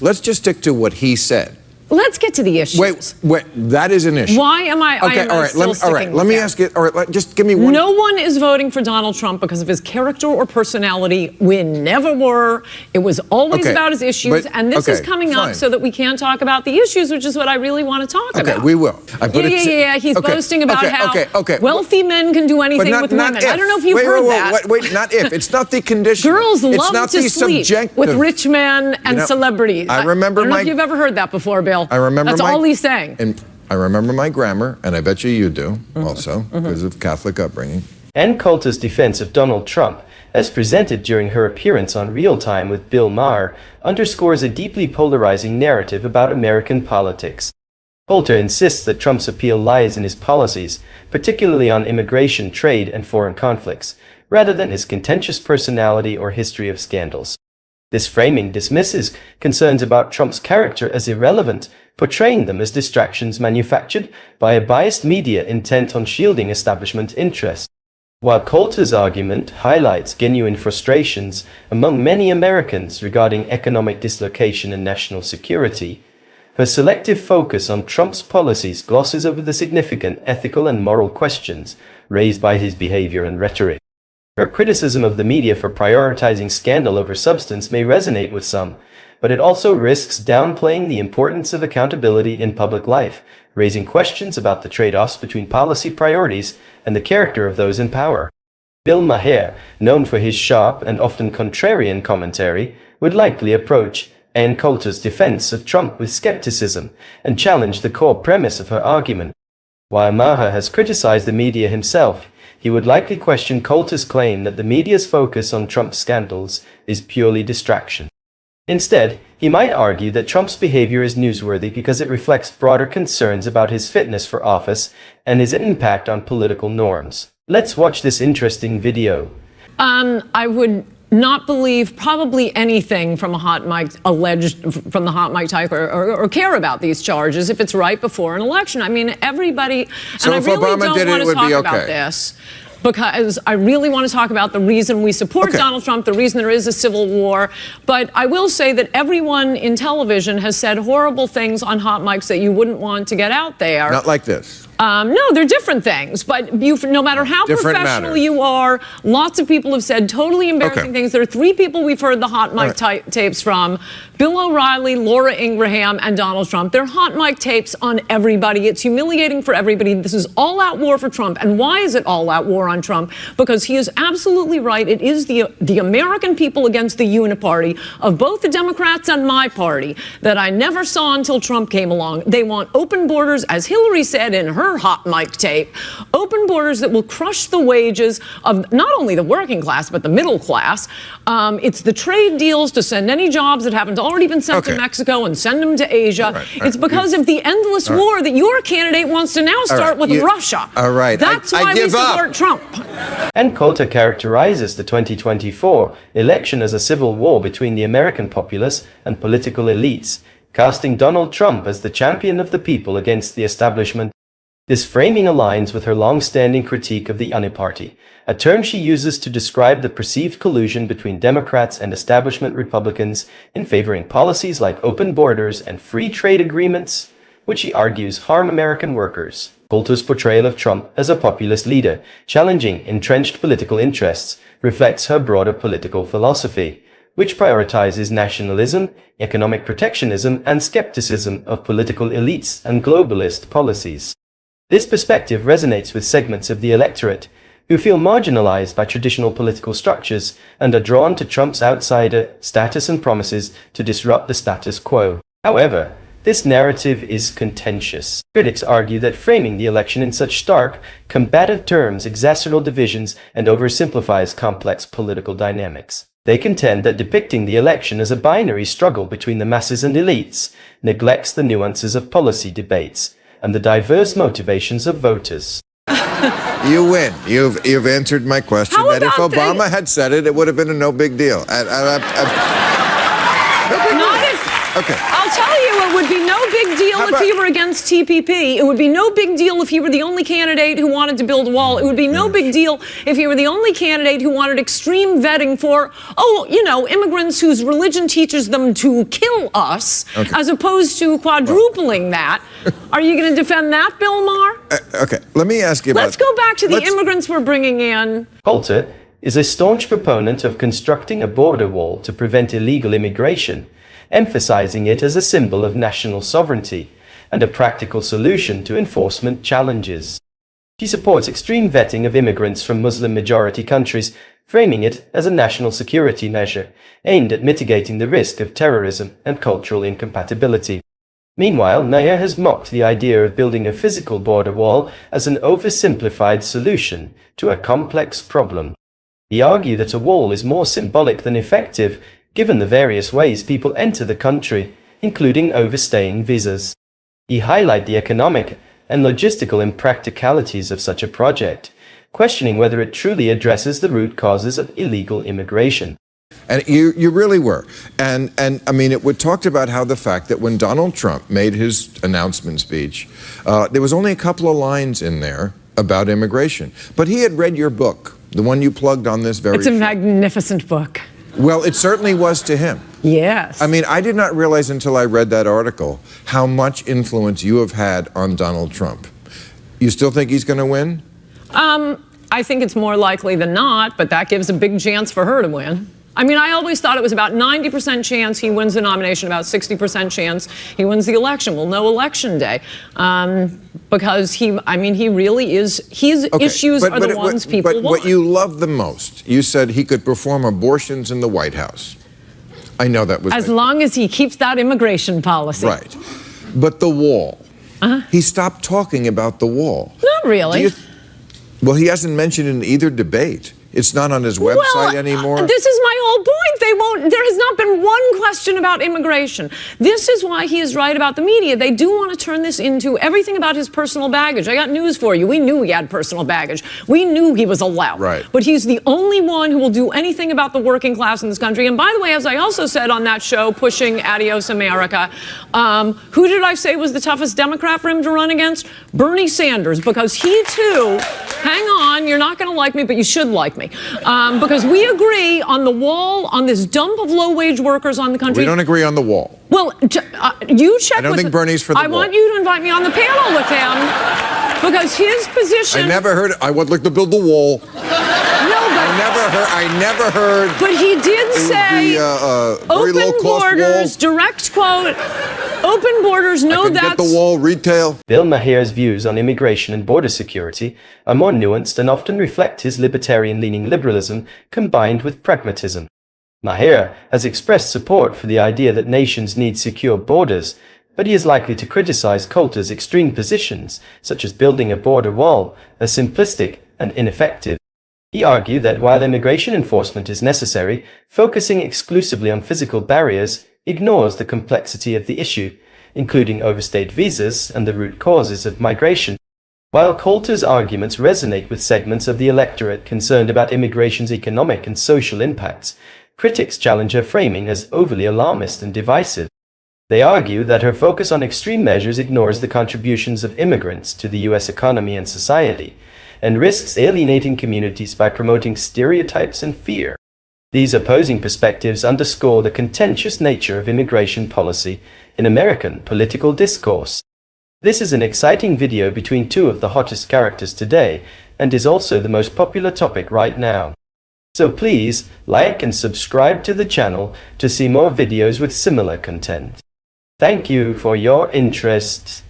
Let's just stick to what he said. Let's get to the issues. Wait, that is an issue. Why am I? Okay, all right. Let me ask it. All right, just give me one. No one is voting for Donald Trump because of his character or personality. We never were. It was always about his issues, and this is coming up so that we can talk about the issues, which is what I really want to talk about. Okay, we will. Yeah. He's boasting about how wealthy men can do anything with women. I don't know if you've heard that. Wait, not if. It's not the condition. Girls love to sleep with rich men and celebrities. I remember I don't know if you've ever heard that before, Bill. I remember That's all he's saying. And I remember my grammar, and I bet you do also, because of Catholic upbringing. And Coulter's defense of Donald Trump, as presented during her appearance on Real Time with Bill Maher, underscores a deeply polarizing narrative about American politics. Coulter insists that Trump's appeal lies in his policies, particularly on immigration, trade, and foreign conflicts, rather than his contentious personality or history of scandals. This framing dismisses concerns about Trump's character as irrelevant, portraying them as distractions manufactured by a biased media intent on shielding establishment interests. While Coulter's argument highlights genuine frustrations among many Americans regarding economic dislocation and national security, her selective focus on Trump's policies glosses over the significant ethical and moral questions raised by his behavior and rhetoric. Her criticism of the media for prioritizing scandal over substance may resonate with some, but it also risks downplaying the importance of accountability in public life, raising questions about the trade-offs between policy priorities and the character of those in power. Bill Maher, known for his sharp and often contrarian commentary, would likely approach Ann Coulter's defense of Trump with skepticism and challenge the core premise of her argument. While Maher has criticized the media himself, he would likely question Coulter's claim that the media's focus on Trump's scandals is purely distraction. Instead, he might argue that Trump's behavior is newsworthy because it reflects broader concerns about his fitness for office and his impact on political norms. Let's watch this interesting video. I would not believe probably anything from a hot mic from the hot mic type or care about these charges if it's right before an election. I mean, everybody, so and I really Obama don't want to talk about okay. this because I really want to talk about the reason we support Donald Trump, the reason there is a civil war. But I will say that everyone in television has said horrible things on hot mics that you wouldn't want to get out there. Not like this. No, they're different things, but no matter how professional you are, lots of people have said totally embarrassing things. There are three people we've heard the hot mic tapes from: Bill O'Reilly, Laura Ingraham, and Donald Trump. They're hot mic tapes on everybody. It's humiliating for everybody. This is all-out war for Trump. And why is it all-out war on Trump? Because he is absolutely right. It is the American people against the uniparty of both the Democrats and my party that I never saw until Trump came along. They want open borders, as Hillary said in her hot mic tape, open borders that will crush the wages of not only the working class, but the middle class. It's the trade deals to send any jobs that haven't already been sent to Mexico and send them to Asia. It's because of the endless war that your candidate wants to now start with Russia. That's why we support Trump. And Coulter characterizes the 2024 election as a civil war between the American populace and political elites, casting Donald Trump as the champion of the people against the establishment. This framing aligns with her long-standing critique of the uniparty, a term she uses to describe the perceived collusion between Democrats and establishment Republicans in favoring policies like open borders and free trade agreements, which she argues harm American workers. Coulter's portrayal of Trump as a populist leader, challenging entrenched political interests, reflects her broader political philosophy, which prioritizes nationalism, economic protectionism, and skepticism of political elites and globalist policies. This perspective resonates with segments of the electorate who feel marginalized by traditional political structures and are drawn to Trump's outsider status and promises to disrupt the status quo. However, this narrative is contentious. Critics argue that framing the election in such stark, combative terms exacerbates divisions and oversimplifies complex political dynamics. They contend that depicting the election as a binary struggle between the masses and elites neglects the nuances of policy debates and the diverse motivations of voters. You win. You've answered my question. That if Obama had said it, it would have been a no big deal. Okay. I'll tell you, it would be no big deal if he were against TPP. It would be no big deal if he were the only candidate who wanted to build a wall. It would be no big deal if he were the only candidate who wanted extreme vetting for, immigrants whose religion teaches them to kill us, as opposed to quadrupling that. Are you going to defend that, Bill Maher? Okay, let me ask you about... Let's go back to the immigrants we're bringing in. Coulter is a staunch proponent of constructing a border wall to prevent illegal immigration, emphasizing it as a symbol of national sovereignty and a practical solution to enforcement challenges. She supports extreme vetting of immigrants from Muslim-majority countries, framing it as a national security measure aimed at mitigating the risk of terrorism and cultural incompatibility. Meanwhile, Maher has mocked the idea of building a physical border wall as an oversimplified solution to a complex problem. He argued that a wall is more symbolic than effective, given the various ways people enter the country, including overstaying visas. He highlighted the economic and logistical impracticalities of such a project, questioning whether it truly addresses the root causes of illegal immigration. And you really were. And I mean, it talked about how the fact that when Donald Trump made his announcement speech, there was only a couple of lines in there about immigration. But he had read your book, the one you plugged on this very show. It's a magnificent book. Well, it certainly was to him. Yes. I mean, I did not realize until I read that article how much influence you have had on Donald Trump. You still think he's going to win? I think it's more likely than not, but that gives a big chance for her to win. I mean, I always thought it was about 90% chance he wins the nomination, about 60% chance he wins the election. We'll know election day. Because he really is, his issues are the ones people want. But what you love the most, you said he could perform abortions in the White House. I know that was... As long as he keeps that immigration policy. Right. But the wall. He stopped talking about the wall. Not really. Well, he hasn't mentioned it in either debate. It's not on his website anymore. This is my whole point. There has not been one question about immigration. This is why he is right about the media. They do want to turn this into everything about his personal baggage. I got news for you. We knew he had personal baggage. We knew he was a lout. Right. But he's the only one who will do anything about the working class in this country. And by the way, as I also said on that show, Pushing Adios America, who did I say was the toughest Democrat for him to run against? Bernie Sanders, because he too, hang on, you're not going to like me, but you should like me. Because we agree on the wall, on this dump of low-wage workers on the country. We don't agree on the wall. Well, you check. I don't think Bernie's for the wall. I want you to invite me on the panel with him, because his position. I never heard. I would like to build the wall. No, but I never heard. But he did say, "Open borders." Direct quote. Open borders. No, that's get the wall. Retail. Bill Maher's views on immigration and border security are more nuanced and often reflect his libertarian-leaning liberalism combined with pragmatism. Maher has expressed support for the idea that nations need secure borders, but he is likely to criticize Coulter's extreme positions, such as building a border wall, as simplistic and ineffective. He argued that while immigration enforcement is necessary, focusing exclusively on physical barriers ignores the complexity of the issue, including overstayed visas and the root causes of migration. While Coulter's arguments resonate with segments of the electorate concerned about immigration's economic and social impacts, critics challenge her framing as overly alarmist and divisive. They argue that her focus on extreme measures ignores the contributions of immigrants to the U.S. economy and society, and risks alienating communities by promoting stereotypes and fear. These opposing perspectives underscore the contentious nature of immigration policy in American political discourse. This is an exciting video between two of the hottest characters today, and is also the most popular topic right now. So please, like and subscribe to the channel to see more videos with similar content. Thank you for your interest.